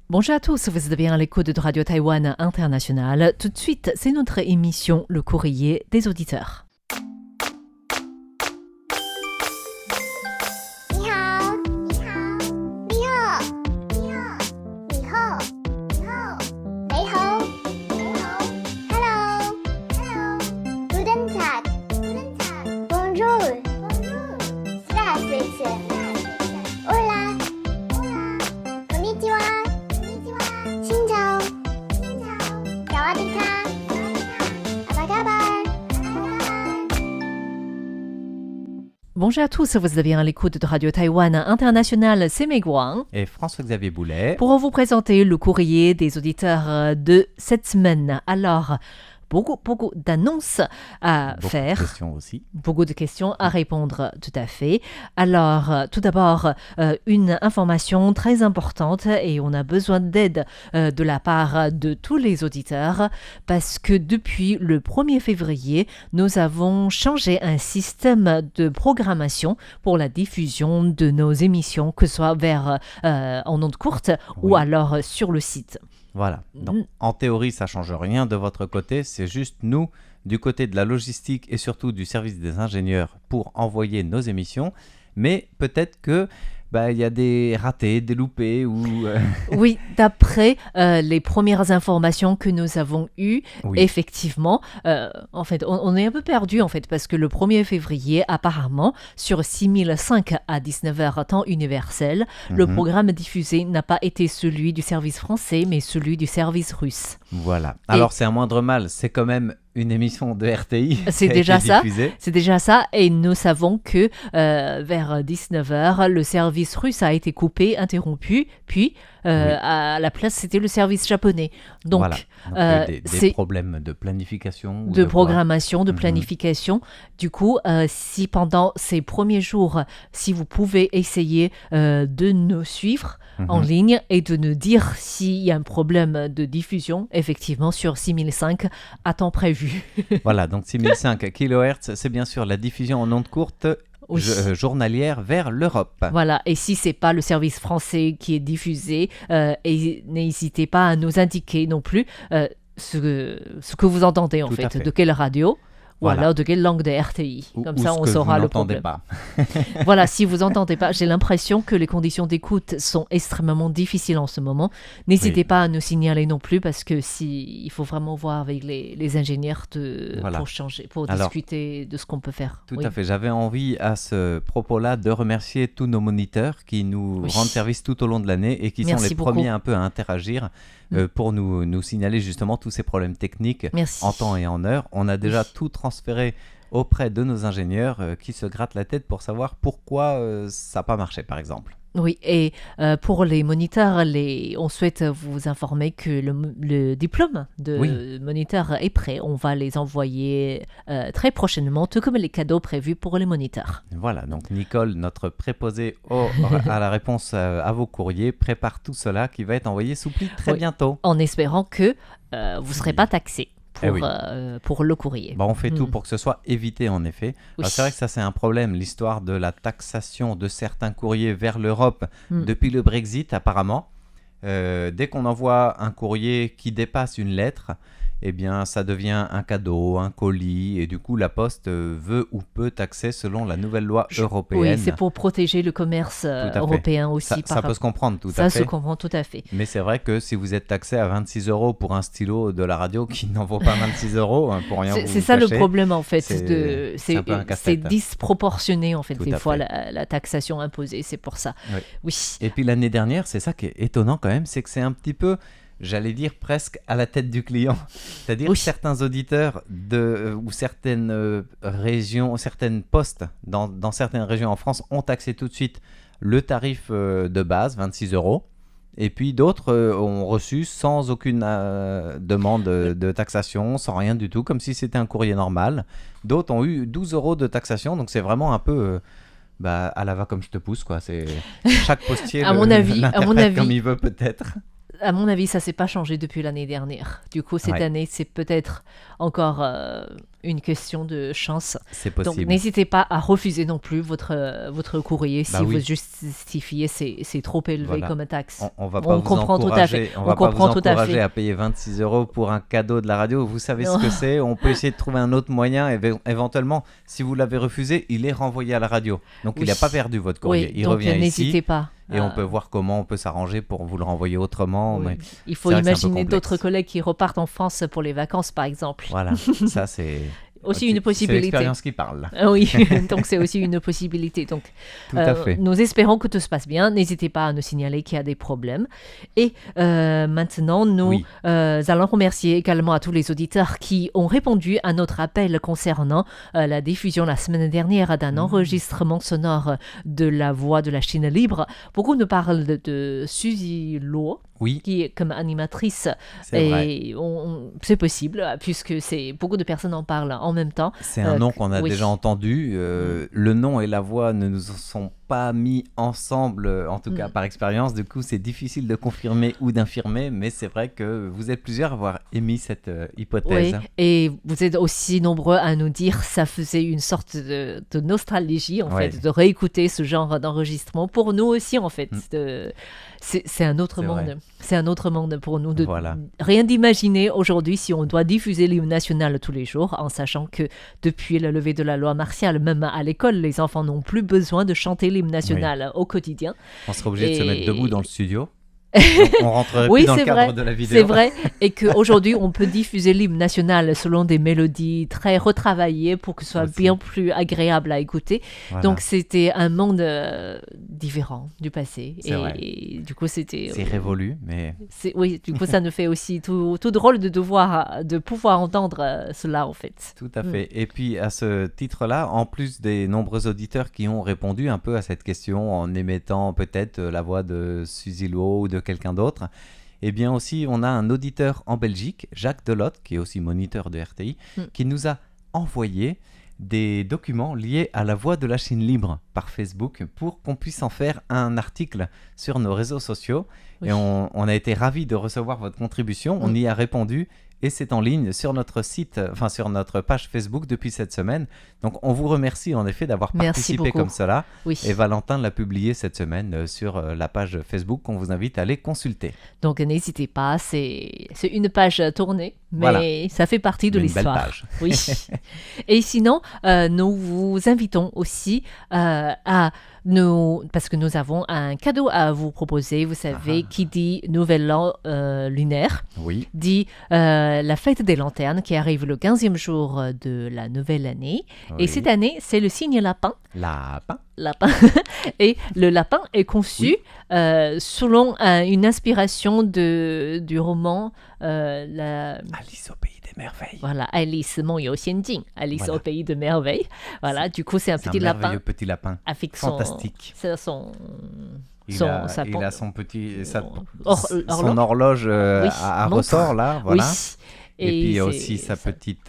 Bonjour à tous, vous êtes bien à l'écoute de Radio Taïwan International. Tout de suite, c'est notre émission Le Courrier des auditeurs. 你好，你好，你好，你好，你好，你好，你好，Hello，Hello， Guten Tag， Bonjour， Здравствуйте， Hola， Konnichiwa， Xin chào， Sawadee Apa kabar？ Bonjour à tous, vous êtes bien à l'écoute de Radio Taïwan International, c'est Mei Guang. Et François-Xavier Boulet. Pour vous présenter le courrier des auditeurs de cette semaine. Alors, beaucoup d'annonces à faire. Beaucoup de questions aussi. Beaucoup de questions à répondre, tout à fait. Alors, tout d'abord, une information très importante et on a besoin d'aide de la part de tous les auditeurs parce que depuis le 1er février, nous avons changé un système de programmation pour la diffusion de nos émissions, que ce soit en ondes courtes ou alors sur le site. Voilà. Donc, en théorie, ça ne change rien de votre côté. C'est juste nous, du côté de la logistique et surtout du service des ingénieurs pour envoyer nos émissions. Mais peut-être que y a des ratés, des loupés ou... Oui, d'après les premières informations que nous avons eues, Oui. effectivement, en fait, on est un peu perdu en fait parce que le 1er février, apparemment, sur 6005 à 19h temps universel, le programme diffusé n'a pas été celui du service français, mais celui du service russe. Voilà. Alors, c'est un moindre mal. C'est quand même une émission de RTI. C'est déjà ça. C'est déjà ça. Et nous savons que vers 19h, le service russe a été coupé, interrompu, puis à la place, c'était le service japonais. Donc, voilà. Donc des problèmes de planification. De programmation, de planification. Du coup, si pendant ces premiers jours, si vous pouvez essayer de nous suivre en ligne et de nous dire s'il y a un problème de diffusion, effectivement, sur 6005 à temps prévu. Voilà, donc 6005 kHz, c'est bien sûr la diffusion en ondes courtes journalière vers l'Europe. Voilà, et si ce n'est pas le service français qui est diffusé, et n'hésitez pas à nous indiquer non plus ce que vous entendez en fait, de quelle radio. Ou alors de quelle langue de RTI. Comme ça, on saura le problème. Pas. Voilà, si vous n'entendez pas, j'ai l'impression que les conditions d'écoute sont extrêmement difficiles en ce moment. N'hésitez pas à nous signaler non plus parce que il faut vraiment voir avec les ingénieurs pour discuter de ce qu'on peut faire. Tout à fait. J'avais envie à ce propos-là de remercier tous nos moniteurs qui nous rendent service tout au long de l'année et qui sont les premiers un peu à interagir. Pour nous signaler justement tous ces problèmes techniques en temps et en heure. On a déjà tout transféré auprès de nos ingénieurs qui se grattent la tête pour savoir pourquoi ça n'a pas marché, par exemple. Oui, et pour les moniteurs, on souhaite vous informer que le diplôme de moniteur est prêt. On va les envoyer très prochainement, tout comme les cadeaux prévus pour les moniteurs. Voilà, donc Nicole, notre préposée à la réponse à vos courriers, prépare tout cela qui va être envoyé sous pli très bientôt. En espérant que vous ne serez pas taxés. Pour le courrier. On fait tout pour que ce soit évité en effet. Alors, c'est vrai que ça c'est un problème, l'histoire de la taxation de certains courriers vers l'Europe depuis le Brexit apparemment. Dès qu'on envoie un courrier qui dépasse une lettre, eh bien ça devient un cadeau, un colis et du coup la Poste veut ou peut taxer selon la nouvelle loi européenne. Oui, c'est pour protéger le commerce européen aussi. Ça peut se comprendre tout à fait. Ça se comprend tout à fait. Mais c'est vrai que si vous êtes taxé à 26 € pour un stylo de la radio qui n'en vaut pas 26 € pour rien vous c'est ça cacher, le problème en fait. C'est disproportionné en fait des fois la taxation imposée, c'est pour ça. Oui. Et puis l'année dernière, c'est ça qui est étonnant quand même, c'est que c'est un petit peu... J'allais dire presque à la tête du client. C'est-à-dire que certains auditeurs ou certaines régions, certaines postes dans certaines régions en France ont taxé tout de suite le tarif de base, 26 €. Et puis d'autres ont reçu sans aucune demande de taxation, sans rien du tout, comme si c'était un courrier normal. D'autres ont eu 12 € de taxation, donc c'est vraiment un peu... à la va comme je te pousse, quoi. C'est chaque postier l'interprète comme il veut peut-être. À mon avis, ça ne s'est pas changé depuis l'année dernière. Du coup, cette année, c'est peut-être encore une question de chance. C'est Donc, possible. n'hésitez pas à refuser non plus votre courrier Bah si oui. vous justifiez c'est trop élevé Voilà. comme taxe. On va pas vous comprend tout à fait. encourager, on On va pas vous comprend tout à encourager fait. à payer 26 € pour un cadeau de la radio. Vous savez Non. ce que c'est. On peut essayer de trouver un autre moyen. Et éventuellement, si vous l'avez refusé, il est renvoyé à la radio. Donc, il Oui. n'a pas perdu votre courrier. Oui, Il donc revient n'hésitez ici pas. et on peut voir comment on peut s'arranger pour vous le renvoyer autrement. Oui. Mais Il faut c'est vrai que c'est un peu imaginer complexe. d'autres collègues qui repartent en France pour les vacances, par exemple. voilà, ça c'est Aussi une c'est possibilité. l'expérience qui parle. Ah oui, donc c'est aussi une possibilité. Donc, Tout à fait. nous espérons que tout se passe bien. N'hésitez pas à nous signaler qu'il y a des problèmes. Et maintenant, nous Oui. allons remercier également à tous les auditeurs qui ont répondu à notre appel concernant la diffusion la semaine dernière d'un enregistrement sonore de la voix de la Chine libre. Beaucoup nous parlent de Suzy Luo, Oui, qui est comme animatrice. c'est vrai. Et c'est possible, puisque beaucoup de personnes en parlent en même temps. C'est un nom qu'on a oui. déjà entendu. Le nom et la voix ne nous sont pas mis ensemble, en tout cas par expérience. Du coup, c'est difficile de confirmer ou d'infirmer, mais c'est vrai que vous êtes plusieurs à avoir émis cette hypothèse. Oui, et vous êtes aussi nombreux à nous dire ça faisait une sorte de nostalgie, en Ouais. fait, de réécouter ce genre d'enregistrement. Pour nous aussi, en fait. C'est un autre C'est monde. vrai. C'est un autre monde pour nous. Voilà. Rien d'imaginer aujourd'hui si on doit diffuser l'hymne national tous les jours, en sachant que depuis la levée de la loi martiale, même à l'école, les enfants n'ont plus besoin de chanter l'hymne national au quotidien. On sera obligé de se mettre Et- debout dans le studio. On rentrerait Oui, plus dans le c'est cadre vrai, de la vidéo. c'est vrai, et qu'aujourd'hui, on peut diffuser l'hymne national selon des mélodies très retravaillées pour que ce soit Aussi. bien plus agréable à écouter. Voilà. Donc, c'était un monde différent du passé. C'est vrai. Et du coup, c'était... C'est révolu, mais Oui, du coup, ça nous fait aussi tout drôle de pouvoir entendre cela, en fait. tout à fait. Et puis, à ce titre-là, en plus des nombreux auditeurs qui ont répondu un peu à cette question en émettant peut-être la voix de Suzy Luo ou de quelqu'un d'autre, eh bien aussi, on a un auditeur en Belgique, Jacques Delotte, qui est aussi moniteur de RTI, qui nous a envoyé des documents liés à la voix de la Chine libre par Facebook pour qu'on puisse en faire un article sur nos réseaux sociaux. Oui. Et on a été ravis de recevoir votre contribution. On y a répondu et c'est en ligne sur notre site, enfin sur notre page Facebook depuis cette semaine. Donc on vous remercie en effet d'avoir Merci participé beaucoup. comme cela. Oui. Et Valentin l'a publié cette semaine sur la page Facebook qu'on vous invite à aller consulter. Donc, n'hésitez pas, c'est une page tournée, mais Voilà. ça fait partie de Mais une belle l'histoire. page. Oui. Et sinon, nous vous invitons aussi parce que nous avons un cadeau à vous proposer. Vous savez, qui dit Nouvel An lunaire, Oui, dit la fête des lanternes qui arrive le 15e jour de la nouvelle année. Et oui. cette année, c'est le signe lapin. Lapin. Lapin. Et le lapin est conçu selon une inspiration du roman Alice au pays des merveilles. voilà, Alice 梦游仙境, Alice Voilà. au pays de merveille. Voilà, du coup, c'est un C'est petit un lapin merveilleux petit lapin. avec Fantastique. son Il a son petit, horloge. son horloge Oui, à montre. ressort là, voilà. Oui. Et puis il y a c'est- aussi sa petite,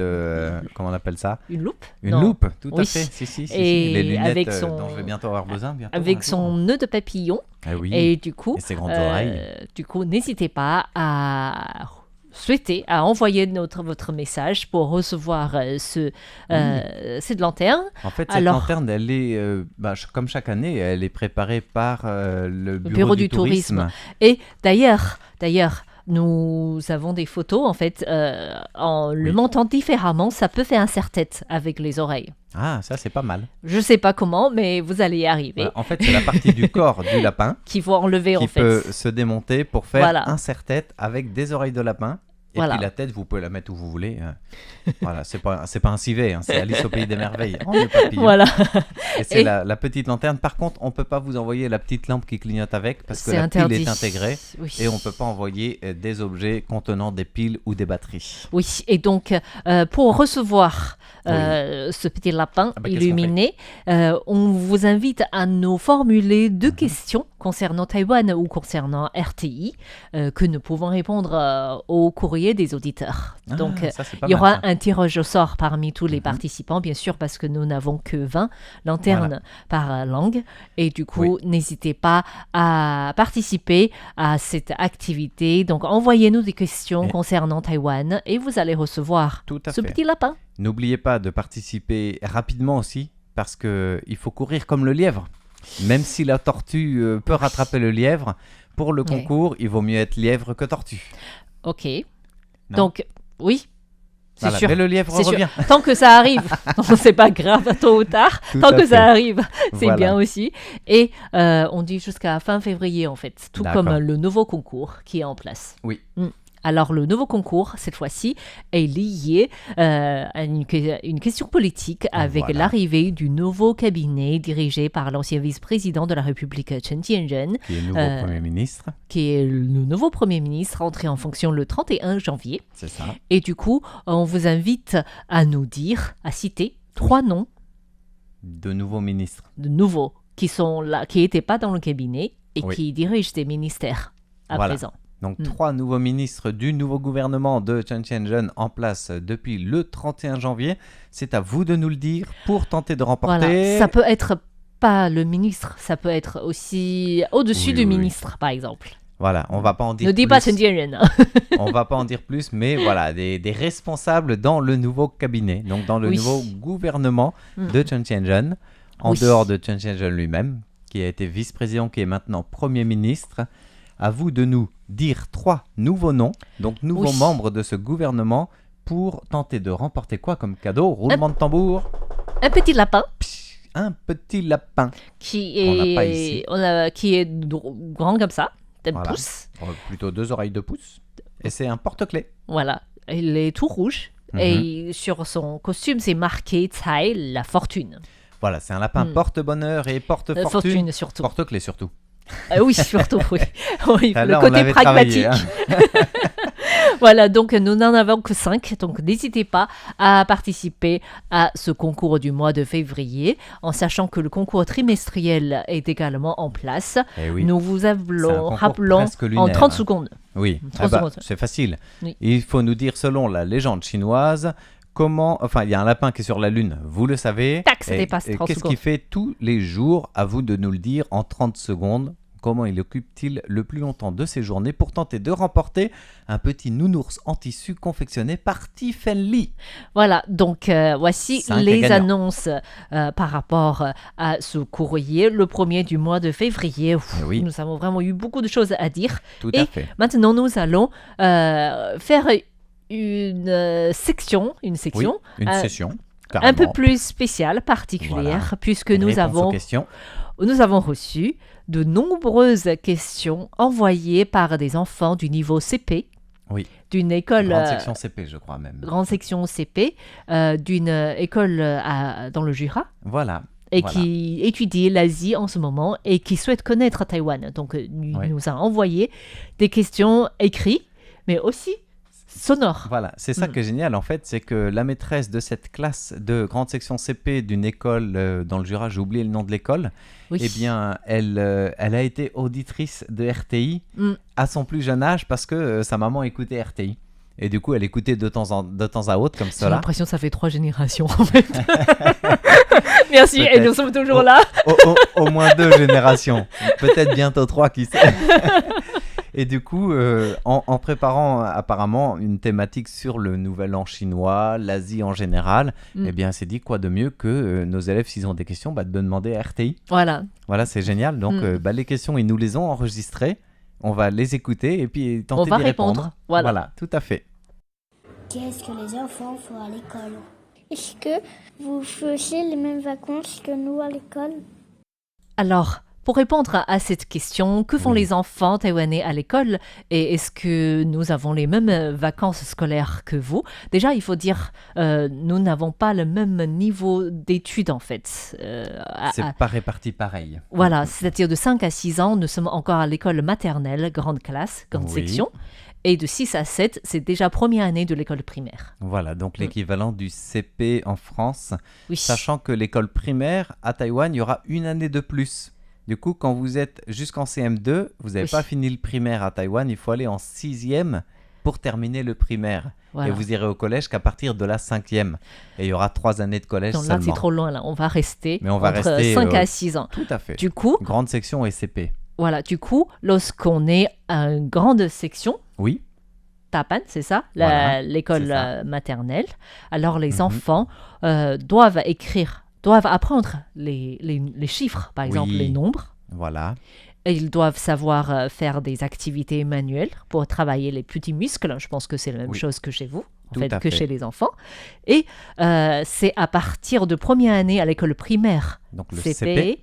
comment on appelle ça? une loupe. Une Non. loupe, tout à Oui. fait. Si. Et Les lunettes avec son- dont je vais bientôt avoir besoin. Bientôt, Avec un son jour. nœud de papillon. Ah oui. Et du coup, Et ses grandes oreilles. n'hésitez pas à envoyer votre message pour recevoir cette lanterne. En fait, cette alors- lanterne, elle est, comme chaque année, elle est préparée par le Bureau du tourisme. Et d'ailleurs, nous avons des photos, en fait, en le Oui. montant différemment, ça peut faire un serre-tête avec les oreilles. Ah, ça c'est pas mal. Je sais pas comment, mais vous allez y arriver. Voilà. En fait, c'est la partie du corps du lapin Qu'il faut enlever, en qui fait. peut se démonter pour faire Voilà. un serre-tête avec des oreilles de lapin. Et Voilà. puis la tête, vous pouvez la mettre où vous voulez. Voilà, c'est pas un civet, hein, c'est Alice au pays des merveilles. Oh, le papillon. Voilà, Et c'est Et- la petite lanterne. Par contre, on peut pas vous envoyer la petite lampe qui clignote avec parce que c'est la interdit. pile est intégrée. Oui. Et on peut pas envoyer des objets contenant des piles ou des batteries. Oui, et donc pour recevoir ce petit lapin Ah bah, qu'est-ce illuminé, on vous invite à nous formuler 2 questions concernant Taïwan ou concernant RTI que nous pouvons répondre au courrier des auditeurs. Donc, Ah, ça, c'est pas il y mal, aura ça. un tirage au sort parmi tous les participants, bien sûr, parce que nous n'avons que 20 lanternes par langue. Et du coup, n'hésitez pas à participer à cette activité. Donc, envoyez-nous des questions Et- concernant Taïwan et vous allez recevoir Tout à ce fait. petit lapin. N'oubliez pas de participer rapidement aussi, parce qu'il faut courir comme le lièvre. Même si la tortue peut rattraper le lièvre, pour le concours, il vaut mieux être lièvre que tortue. Ok. Non. Donc, oui. C'est Voilà, sûr. mais le lièvre C'est sûr. revient. Tant que ça arrive, c'est pas grave, tôt ou tard. Tout Tant à que fait. ça arrive, c'est Voilà. bien aussi. Et on dit jusqu'à fin février, en fait, tout D'accord. comme le nouveau concours qui est en place. Oui. Alors, le nouveau concours, cette fois-ci, est lié à une question politique avec Voilà. l'arrivée du nouveau cabinet dirigé par l'ancien vice-président de la République, Chen Chien-jen, Qui est nouveau Premier ministre. qui est le nouveau Premier ministre entré en fonction le 31 janvier. C'est ça. Et du coup, on vous invite à nous dire, à citer 3 noms De nouveaux ministres. de nouveaux qui sont là, qui n'étaient pas dans le cabinet et Oui. qui dirigent ces ministères à Voilà. présent. Donc, 3 nouveaux ministres du nouveau gouvernement de Chen Chien-jen en place depuis le 31 janvier. C'est à vous de nous le dire pour tenter de remporter. Voilà, ça peut être pas le ministre, ça peut être aussi au-dessus Oui, du oui, oui. ministre, par exemple. Voilà, on va pas en dire Ne dis plus. pas Chen Chien-jen. On va pas en dire plus, mais voilà, des responsables dans le nouveau cabinet, donc dans le Oui. nouveau gouvernement Mm. de Chen Chien-jen, en Oui. dehors de Chen Chien-jen lui-même, qui a été vice-président, qui est maintenant Premier ministre. À vous de nous dire 3 nouveaux noms, donc nouveaux Oui. membres de ce gouvernement, pour tenter de remporter quoi comme cadeau? Roulement de tambour, Un petit lapin un petit lapin, qui Qu'on n'a pas est, ici. qui est grand comme ça, d'un Voilà. pouce. Plutôt 2 oreilles de pouce, et c'est un porte-clés. Voilà, il est tout rouge. Mhm. Et sur son costume, c'est marqué Tsai, la fortune. Voilà, c'est un lapin Mm. porte-bonheur et porte-fortune. Fortune surtout. Porte-clés surtout. Oui, surtout, oui. Oui, Ah, le là, on côté l'avait pragmatique. travaillé, hein. Voilà, donc nous n'en avons que 5. Donc n'hésitez pas à participer à ce concours du mois de février, en sachant que le concours trimestriel est également en place. Eh oui. Nous vous C'est un appelons, concours rappelons presque en lunaire, 30 hein. secondes. Oui, 30 secondes. c'est facile. Oui. Il faut nous dire, selon la légende chinoise, comment... Enfin, il y a un lapin qui est sur la Lune, vous le savez. Tac, ça Et- dépasse et 30 qu'est-ce secondes. qu'il fait tous les jours? À vous de nous le dire en 30 secondes. Comment il occupe-t-il le plus longtemps de ses journées pour tenter de remporter un petit nounours en tissu confectionné par Tiffany? Voilà, donc voici 5 les gagnants. annonces par rapport à ce courrier, le premier du mois de février. Eh oui. Nous avons vraiment eu beaucoup de choses à dire. Tout Et à fait. Maintenant, nous allons faire une section, Oui, une session. un peu carrément. plus spéciale, particulière, Voilà. puisque Réponse nous aux avons questions. reçu de nombreuses questions envoyées par des enfants du niveau CP, Oui. d'une école, Grande section CP, je crois même. grande section CP, d'une école dans le Jura, Voilà. et Voilà. qui étudie l'Asie en ce moment et qui souhaite connaître Taïwan. Donc, il Ouais. nous a envoyé des questions écrites, mais aussi sonores. Voilà, c'est ça Mm. qui est génial en fait, c'est que la maîtresse de cette classe de grande section CP d'une école dans le Jura, j'ai oublié le nom de l'école, Oui. eh bien elle a été auditrice de RTI Mm. à son plus jeune âge parce que sa maman écoutait RTI. Et du coup, elle écoutait de temps à autre comme J'ai cela. l'impression que ça fait 3 générations en fait. Merci, et Peut-être. nous sommes toujours Oh. là. Au moins 2 générations, peut-être bientôt 3, qui sait. Et du coup, en préparant apparemment une thématique sur le Nouvel An chinois, l'Asie en général, Mm. eh bien, c'est dit quoi de mieux que nos élèves, s'ils ont des questions, de demander à RTI. Voilà. Voilà, c'est génial. Donc, Mm. les questions, ils nous les ont enregistrées. On va les écouter et puis On tenter va d'y répondre. Voilà. tout à fait. Qu'est-ce que les enfants font à l'école? Est-ce que vous faisiez les mêmes vacances que nous à l'école? Alors, pour répondre à cette question, que font Oui. les enfants taïwanais à l'école et est-ce que nous avons les mêmes vacances scolaires que vous? Déjà, il faut dire, nous n'avons pas le même niveau d'études en fait. C'est pas réparti pareil. Voilà, c'est-à-dire de 5 à 6 ans, nous sommes encore à l'école maternelle, grande classe, grande Oui. section. Et de 6 à 7, c'est déjà première année de l'école primaire. Voilà, donc l'équivalent du CP en France. Oui. Sachant que l'école primaire à Taïwan, il y aura une année de plus. Du coup, quand vous êtes jusqu'en CM2, vous n'avez Oui. pas fini le primaire à Taïwan, il faut aller en 6e pour terminer le primaire. Voilà. Et vous irez au collège qu'à partir de la 5e. Et il y aura 3 années de collège Donc là, seulement. c'est trop loin, là. On va rester Mais on va entre rester, 5 à 6 ans. Tout à fait. Du coup, Grande section et CP. voilà, du coup, lorsqu'on est à une grande section, Oui, Tapan, c'est ça, Voilà, l'école c'est ça. maternelle. Alors les Mhm. enfants doivent apprendre les chiffres, par exemple les Oui, nombres. voilà. Et ils doivent savoir faire des activités manuelles pour travailler les petits muscles. Je pense que c'est la même Oui, chose que chez vous, en tout fait, à que fait. chez les enfants. Et c'est à partir de première année à l'école primaire, Donc le CP. CP,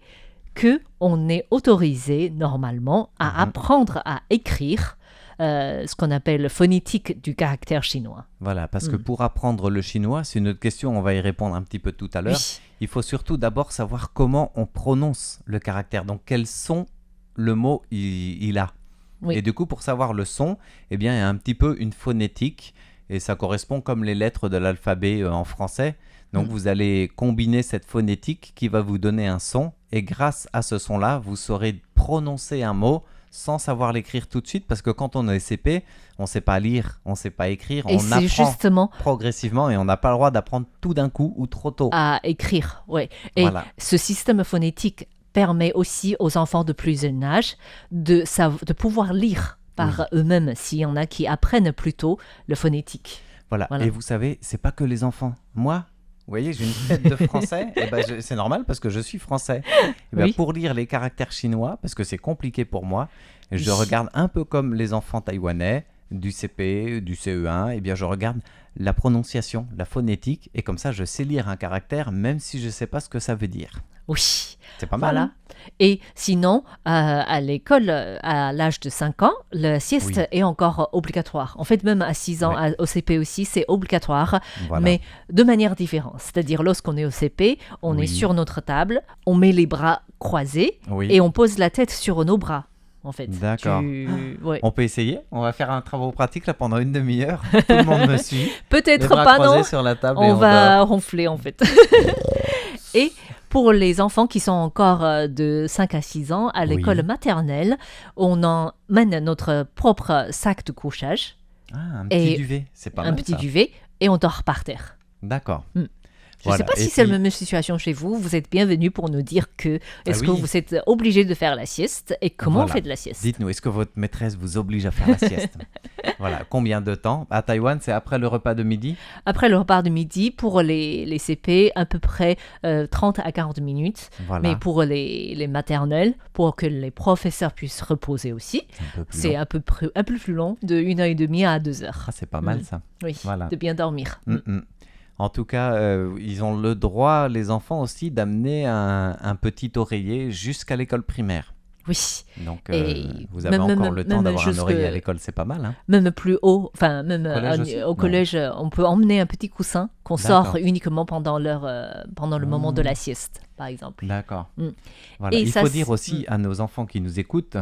que on est autorisé normalement à Mhm. apprendre à écrire ce qu'on appelle le phonétique du caractère chinois. Voilà, parce que Mm. pour apprendre le chinois, c'est une autre question, on va y répondre un petit peu tout à l'heure. Oui, Il faut surtout d'abord savoir comment on prononce le caractère, donc quel son le mot il a. oui. Et du coup, pour savoir le son, eh bien, il y a un petit peu une phonétique, et ça correspond comme les lettres de l'alphabet en français. Donc, Mm. vous allez combiner cette phonétique qui va vous donner un son, et grâce à ce son-là, vous saurez prononcer un mot sans savoir l'écrire tout de suite, parce que quand on est CP, on ne sait pas lire, on ne sait pas écrire, Et on c'est apprend justement progressivement, et on n'a pas le droit d'apprendre tout d'un coup ou trop tôt. à écrire, ouais. Et Voilà. ce système phonétique permet aussi aux enfants de plus jeune âge de pouvoir lire par eux-mêmes s'il y en a qui apprennent plutôt le phonétique. Voilà. Voilà. Et vous savez, c'est pas que les enfants. Moi, vous voyez, j'ai une tête de français. Et ben, c'est normal parce que je suis français. Et ben, Oui. pour lire les caractères chinois, parce que c'est compliqué pour moi, je Oui. regarde un peu comme les enfants taïwanais du CP, du CE1. Et bien, je regarde la prononciation, la phonétique, et comme ça, je sais lire un caractère, même si je sais pas ce que ça veut dire. Oui, C'est pas mal. voilà. Hein. Et sinon, à l'école, à l'âge de 5 ans, la sieste Oui. est encore obligatoire. En fait, même à 6 ans, Ouais. au CP aussi, c'est obligatoire, Voilà. mais de manière différente. C'est-à-dire, lorsqu'on est au CP, on est Oui. sur notre table, on met les bras croisés Oui. et on pose la tête sur nos bras, en fait. D'accord. Ouais. On peut essayer. On va faire un travail pratique là pendant une demi-heure. Tout le monde me suit. Les Peut-être bras pas, croisés non. sur la table et On on va dort. ronfler, en fait. Et pour les enfants qui sont encore de 5 à 6 ans, à l'école Oui. maternelle, on emmène notre propre sac de couchage, Ah, un Et petit duvet. C'est pas un mal petit ça. duvet, et on dort par terre. D'accord. Je ne sais Voilà. pas Et si c'est puis- la même situation chez vous. Vous êtes bienvenus pour nous dire est-ce que oui. vous êtes obligé de faire la sieste et comment on Voilà. fait de la sieste. Dites-nous, est-ce que votre maîtresse vous oblige à faire la sieste? Voilà. Combien de temps? À Taïwan, c'est après le repas de midi? Après le repas de midi, pour les CP, à peu près 30 à 40 minutes. Voilà. Mais pour les maternelles, pour que les professeurs puissent reposer aussi, C'est un peu plus c'est long. un peu plus long, de 1h30 à 2 heures. Ah, c'est pas mal Mm. ça. Oui, Voilà. de bien dormir. En tout cas, ils ont le droit, les enfants aussi, d'amener un petit oreiller jusqu'à l'école primaire. Oui, Donc, Et vous avez même- encore le temps même d'avoir un jusque- oreiller à l'école, c'est pas mal. Hein. même plus haut, enfin même Collège aussi au Non. collège, on peut emmener un petit coussin qu'on D'accord. sort uniquement pendant le moment de Ah. la sieste, par exemple. D'accord. Mm. Voilà. Et Il ça, faut c'est- dire aussi à nos enfants qui nous écoutent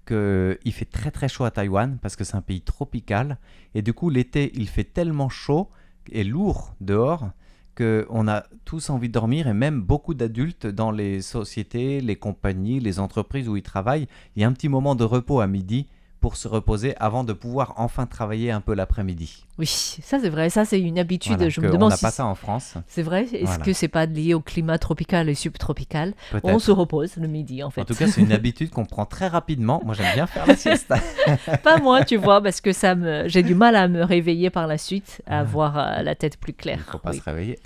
qu'il fait très très chaud à Taïwan parce que c'est un pays tropical. Et du coup, l'été, il fait tellement chaud et lourd dehors qu'on a tous envie de dormir. Et même beaucoup d'adultes dans les sociétés, les compagnies, les entreprises où ils travaillent, il y a un petit moment de repos à midi pour se reposer avant de pouvoir enfin travailler un peu l'après-midi. Oui, ça c'est vrai, ça c'est une habitude. Voilà, Je me on demande n'a si pas ça en France. c'est vrai. Est-ce Voilà. que c'est pas lié au climat tropical et subtropical? On Peut-être. se repose le midi en fait. En tout cas, c'est une habitude qu'on prend très rapidement. Moi, j'aime bien faire la sieste. Pas moi, tu vois, parce que j'ai du mal à me réveiller par la suite, à Ah. avoir la tête plus Il claire. ne faut pas Oui. se réveiller.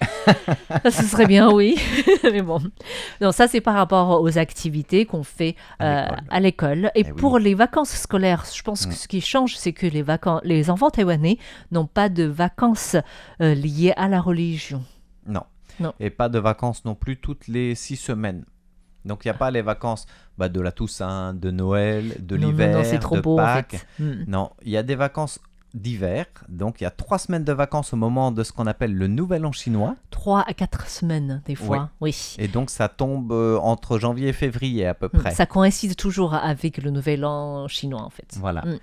Ça, ce serait bien, oui. Mais bon. Non, ça, c'est par rapport aux activités qu'on fait à l'école. Et Eh oui. pour les vacances scolaires, je pense que Mm. ce qui change, c'est que les enfants taïwanais n'ont pas de vacances liées à la religion. Non. Non. Et pas de vacances non plus toutes les 6 semaines. Donc, il n'y a pas les vacances de la Toussaint, de Noël, de Non, l'hiver, non, c'est trop de beau, Pâques. en fait. Mm. Non, il y a des vacances d'hiver. Donc, il y a 3 semaines de vacances au moment de ce qu'on appelle le Nouvel An chinois. 3 à 4 semaines, des fois. Oui. Et donc, ça tombe entre janvier et février à peu Mm. près. Ça coïncide toujours avec le nouvel an chinois, en fait. Voilà. Mm.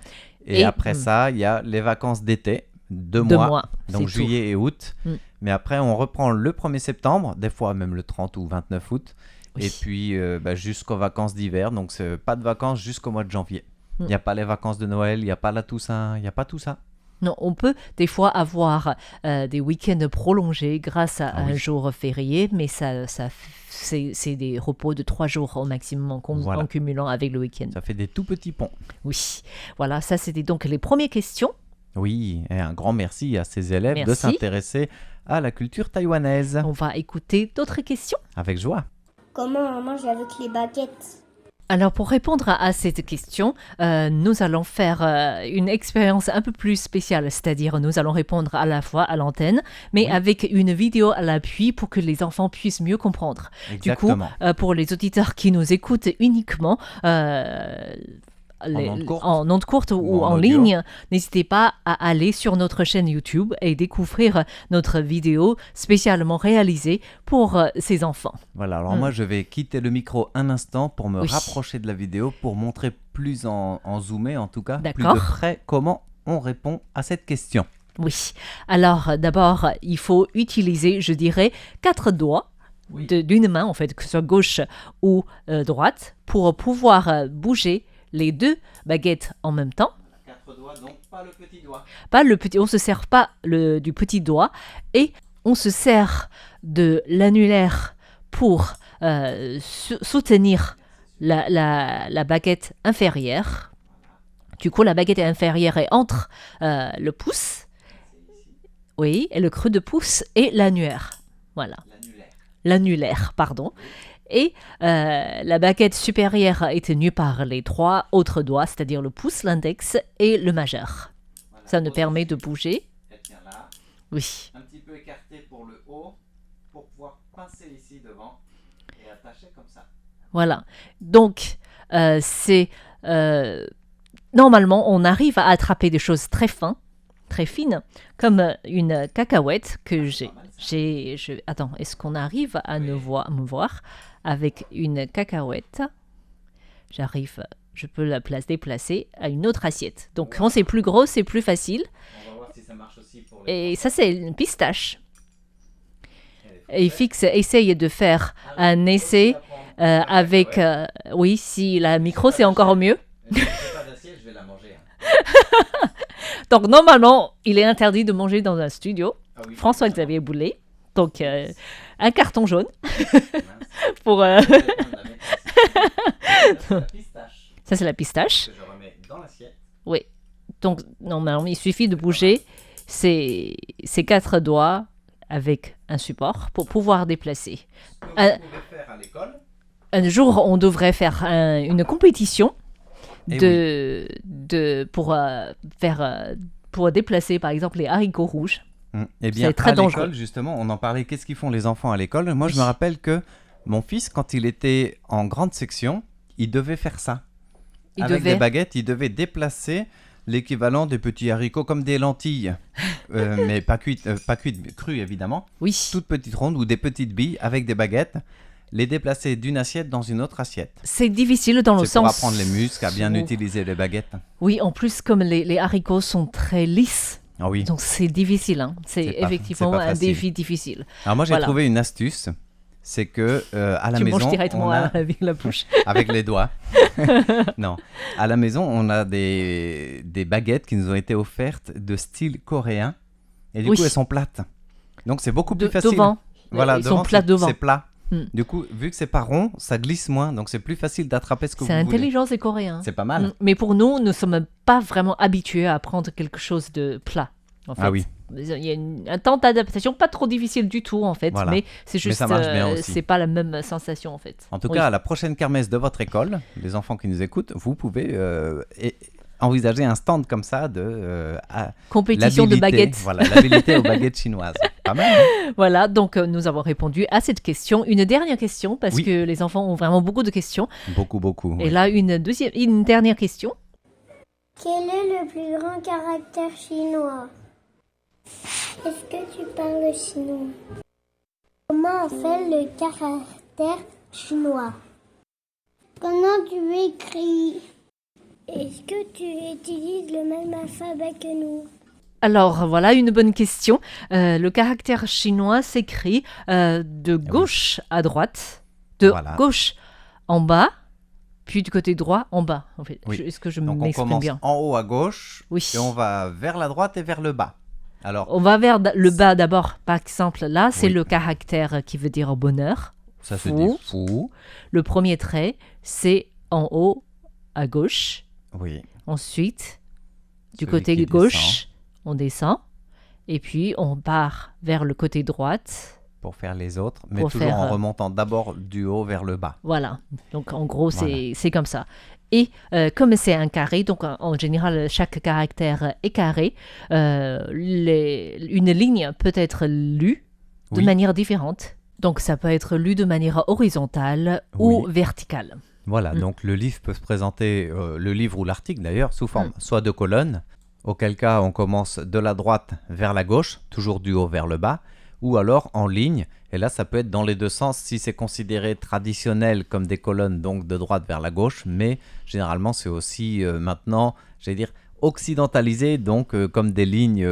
Et, Et- après mm. ça, il y a les vacances d'été, 2 2 mois. mois. Donc c'est tout. juillet et août. Mm. Mais après, on reprend le 1er septembre, des fois même le 30 ou 29 août. Oui. Et puis jusqu'aux vacances d'hiver. Donc c'est pas de vacances jusqu'au mois de janvier. Il Mm. n'y a pas les vacances de Noël, il n'y a pas la Toussaint, il n'y a pas tout ça. Non, on peut des fois avoir des week-ends prolongés grâce à un oui. jour férié, mais c'est des repos de 3 jours au maximum Voilà. en cumulant avec le week-end. Ça fait des tout petits ponts. Oui, voilà, ça c'était donc les premières questions. Oui, et un grand merci à ces élèves de Merci. s'intéresser à la culture taïwanaise. On va écouter d'autres questions. Avec joie. Comment on mange avec les baguettes? Alors pour répondre à cette question, nous allons faire une expérience un peu plus spéciale, c'est-à-dire nous allons répondre à la fois à l'antenne, mais avec une vidéo à l'appui pour que les enfants puissent mieux comprendre. Exactement. Du coup, pour les auditeurs qui nous écoutent uniquement en ondes courtes ou en audio. ligne, n'hésitez pas à aller sur notre chaîne YouTube et découvrir notre vidéo spécialement réalisée pour ces enfants. Voilà, alors moi je vais quitter le micro un instant pour me Oui. rapprocher de la vidéo pour montrer plus en zoomé en tout cas, plus D'accord. de près comment on répond à cette question. Oui. Alors d'abord, il faut utiliser, je dirais, 4 doigts Oui. d'une main, en fait, que ce soit gauche ou droite, pour pouvoir bouger les 2 baguettes en même temps. 4 doigts, donc pas le petit doigt. Pas le petit, on se sert pas du petit doigt et on se sert de l'annulaire pour soutenir la baguette inférieure. Du coup, la baguette inférieure est entre le pouce, oui, et le creux de pouce et l'annulaire. Voilà. L'annulaire, pardon. Et la baguette supérieure est tenue par les 3 autres doigts, c'est-à-dire le pouce, l'index et le majeur. Voilà, Ça nous permet de bouger. Elle tient là, Oui. un petit peu écarté pour le haut, pour pouvoir pincer ici devant et attacher comme ça. Voilà. Donc, normalement, on arrive à attraper des choses très fines, comme une cacahuète que Attends, est-ce qu'on arrive à me voir avec une cacahuète? Je peux la déplacer à une autre assiette. Donc, quand c'est plus gros, c'est plus facile. On va voir si ça marche aussi pour les... Et ça, c'est une pistache. Et Fix essaye de faire un essai avec... oui, si la micro, c'est encore mieux. Je n'ai pas d'assiette, je vais la manger. Hein. Donc, normalement, il est interdit de manger dans un studio. Ah oui, François-Xavier Boulet. Donc, un carton jaune pour... je vais prendre la mettre ici. C'est la pistache Ça, c'est la pistache. que je remets dans l'assiette. Oui. Donc, normalement, il suffit de bouger ces 4 doigts avec un support pour pouvoir déplacer. Ce que vous pouvez faire à l'école. Un jour, on devrait faire une compétition Eh pour déplacer, par exemple, les haricots rouges. Eh bien, C'est très à dangereux. l'école, justement, on en parlait, qu'est-ce qu'ils font les enfants à l'école? Moi, je Oui. me rappelle que mon fils, quand il était en grande section, il devait faire ça. Avec des baguettes, il devait déplacer l'équivalent des petits haricots comme des lentilles, mais pas cuites, crues évidemment, Oui. toutes petites rondes ou des petites billes avec des baguettes, les déplacer d'une assiette dans une autre assiette. C'est difficile dans le C'est pour sens... apprendre les muscles à bien où- utiliser les baguettes. Oui, en plus, comme les haricots sont très lisses, Ah oui. donc c'est difficile. Hein. C'est C'est pas effectivement un facile. défi difficile. Alors moi, j'ai Voilà. trouvé une astuce, c'est que à la Tu maison, manges directement on a... avec la bouche. avec les doigts. Non. À la maison, on a des baguettes qui nous ont été offertes de style coréen. Et du Oui. coup, elles sont plates. Donc, c'est beaucoup plus facile. Devant. Voilà, Ils devant, sont plats devant. c'est plat. Hmm. Du coup, vu que c'est pas rond, ça glisse moins. Donc, c'est plus facile d'attraper ce que vous C'est voulez. intelligent, c'est coréen. C'est pas mal. Mais pour nous, nous ne sommes pas vraiment habitués à prendre quelque chose de plat. En fait. Ah oui. Il y a un temps d'adaptation, pas trop difficile du tout en fait, Voilà. mais c'est juste, ça marche bien aussi. c'est pas la même sensation en fait. En tout Oui. cas, à la prochaine kermesse de votre école, les enfants qui nous écoutent, vous pouvez envisager un stand comme ça de Compétition de l'habilité. baguettes. Voilà, l'habilité aux baguettes chinoises. Pas mal, hein? Voilà, donc nous avons répondu à cette question. Une dernière question, parce Oui. que les enfants ont vraiment beaucoup de questions. Beaucoup, beaucoup. Et là, une dernière question. Quel est le plus grand caractère chinois? Est-ce que tu parles chinois? Comment on fait le caractère chinois? Comment tu écris? Est-ce que tu utilises le même alphabet que nous? Alors, voilà une bonne question. Le caractère chinois s'écrit de gauche à droite, de Voilà. gauche en bas, puis du côté droit en bas. En fait. Oui. Est-ce que je Donc on m'exprime commence bien? en haut à gauche Oui. et on va vers la droite et vers le bas. Alors, On va vers le bas d'abord. Par exemple, là, c'est Oui. le caractère qui veut dire bonheur. ça se fou. dit fou. Le premier trait, c'est en haut à gauche. Oui. Ensuite, du Celui côté qui gauche, descend. on descend, et puis on part vers le côté droite. Pour faire les autres, mais Pour toujours faire, en remontant d'abord du haut vers le bas. Voilà, donc en gros, Voilà. c'est comme ça. Et comme c'est un carré, donc en général, chaque caractère est carré, une ligne peut être lue de Oui. manière différente. Donc ça peut être lu de manière horizontale ou Oui. verticale. Voilà, donc le livre peut se présenter, le livre ou l'article d'ailleurs, sous forme soit de colonnes, auquel cas on commence de la droite vers la gauche, toujours du haut vers le bas, ou alors en ligne, et là ça peut être dans les deux sens si c'est considéré traditionnel comme des colonnes, donc de droite vers la gauche, mais généralement c'est aussi maintenant, j'allais dire, occidentalisé, donc comme des lignes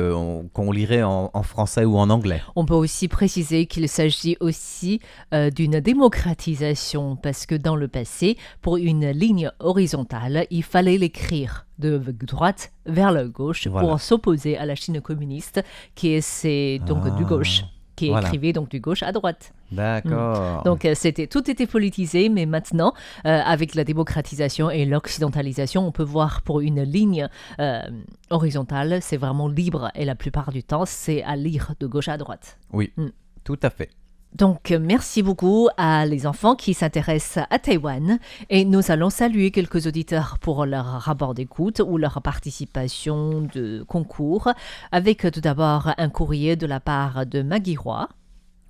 qu'on lirait en français ou en anglais. On peut aussi préciser qu'il s'agit aussi d'une démocratisation parce que dans le passé, pour une ligne horizontale, il fallait l'écrire de droite vers la gauche Voilà. pour s'opposer à la Chine communiste qui essaie donc du gauche, qui voilà. écrivait donc du gauche à droite. D'accord. Donc tout était politisé, mais maintenant, avec la démocratisation et l'occidentalisation, on peut voir pour une ligne horizontale, c'est vraiment libre et la plupart du temps, c'est à lire de gauche à droite. Oui, tout à fait. Donc, merci beaucoup à les enfants qui s'intéressent à Taïwan et nous allons saluer quelques auditeurs pour leur rapport d'écoute ou leur participation de concours avec tout d'abord un courrier de la part de Maggie Roy.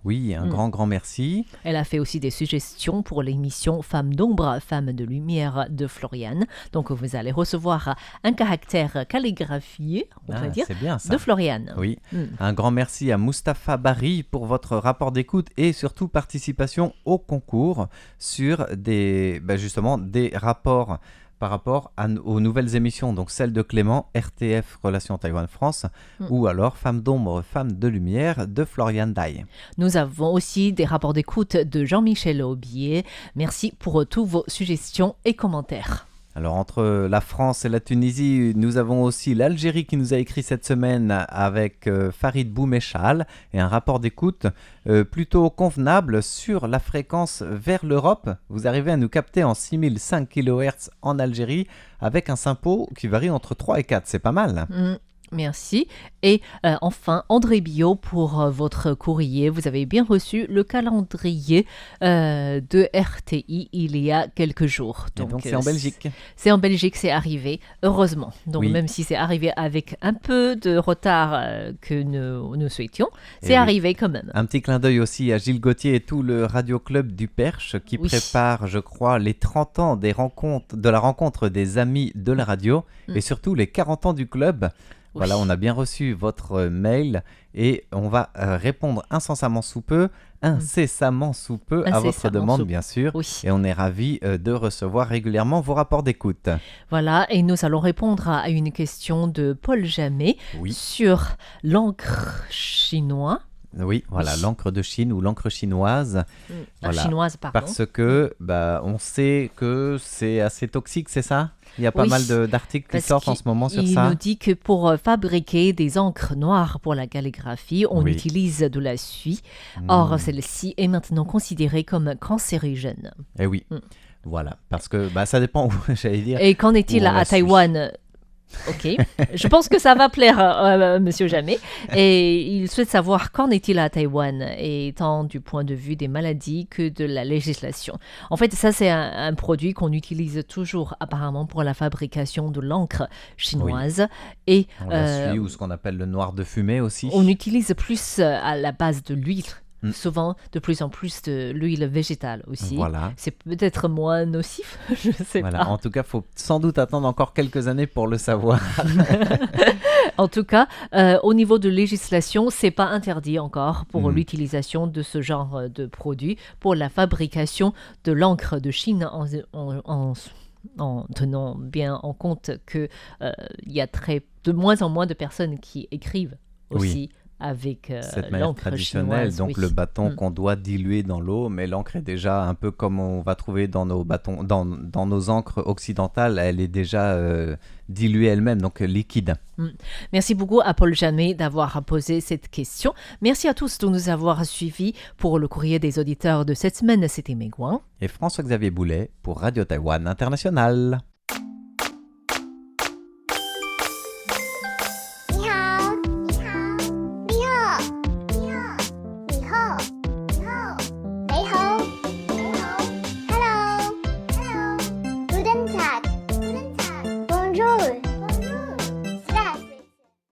Oui, un grand merci. Elle a fait aussi des suggestions pour l'émission Femmes d'ombre, Femmes de lumière de Floriane. Donc, vous allez recevoir un caractère calligraphié, on va dire, c'est bien ça. de Floriane. Oui, un grand merci à Mustapha Barry pour votre rapport d'écoute et surtout participation au concours sur justement des rapports par rapport aux nouvelles émissions, donc celle de Clément, RTF Relations Taïwan-France, ou alors Femmes d'ombre, Femmes de lumière de Floriane Dai. Nous avons aussi des rapports d'écoute de Jean-Michel Aubier. Merci pour tous vos suggestions et commentaires. Alors entre la France et la Tunisie, nous avons aussi l'Algérie qui nous a écrit cette semaine avec Farid Boumechal et un rapport d'écoute plutôt convenable sur la fréquence vers l'Europe. Vous arrivez à nous capter en 6005 kHz en Algérie avec un SINPO qui varie entre 3 et 4, c'est pas mal. Merci. Et enfin, André Billot pour votre courrier. Vous avez bien reçu le calendrier de RTI il y a quelques jours. Donc c'est en Belgique. C'est en Belgique, c'est arrivé, heureusement. Donc Oui. même si c'est arrivé avec un peu de retard que nous souhaitions, c'est arrivé quand même. Un petit clin d'œil aussi à Gilles Gauthier et tout le Radio Club du Perche qui prépare, je crois, les 30 ans de la rencontre des amis de la radio et surtout les 40 ans du club. Voilà, on a bien reçu votre mail et on va répondre incessamment sous peu à votre demande, bien sûr. Oui. Et on est ravis de recevoir régulièrement vos rapports d'écoute. Voilà, et nous allons répondre à une question de Paul Jamet sur l'encre chinoise. Oui, voilà, l'encre de Chine ou l'encre chinoise. Voilà, chinoise, pardon. Parce que on sait que c'est assez toxique, c'est ça ? Il y a pas mal d'articles qui sortent en ce moment sur ça. Il nous dit que pour fabriquer des encres noires pour la calligraphie, on utilise de la suie. Or, celle-ci est maintenant considérée comme cancérigène. Eh oui, voilà, parce que ça dépend où, j'allais dire. Et qu'en est-il à Taïwan ? Ok, je pense que ça va plaire Monsieur Jamet. Et il souhaite savoir qu'en est-il à Taïwan, et tant du point de vue des maladies que de la législation. En fait, ça c'est un produit qu'on utilise toujours apparemment pour la fabrication de l'encre chinoise. Et on la suit, ou ce qu'on appelle le noir de fumée aussi. On utilise plus à la base de l'huile. Souvent, de plus en plus de l'huile végétale aussi. Voilà. C'est peut-être moins nocif, je ne sais pas. En tout cas, il faut sans doute attendre encore quelques années pour le savoir. En tout cas, au niveau de législation, c'est pas interdit encore pour l'utilisation de ce genre de produit pour la fabrication de l'encre de Chine en tenant bien en compte qu'il y a de moins en moins de personnes qui écrivent aussi. Avec cette manière traditionnelle, chinoise, donc le bâton qu'on doit diluer dans l'eau, mais l'encre est déjà un peu comme on va trouver dans nos bâtons, dans nos encres occidentales, elle est déjà diluée elle-même, donc liquide. Merci beaucoup à Paul Jamet d'avoir posé cette question. Merci à tous de nous avoir suivis pour le courrier des auditeurs de cette semaine. C'était Meguin et François-Xavier Boulet pour Radio Taïwan International.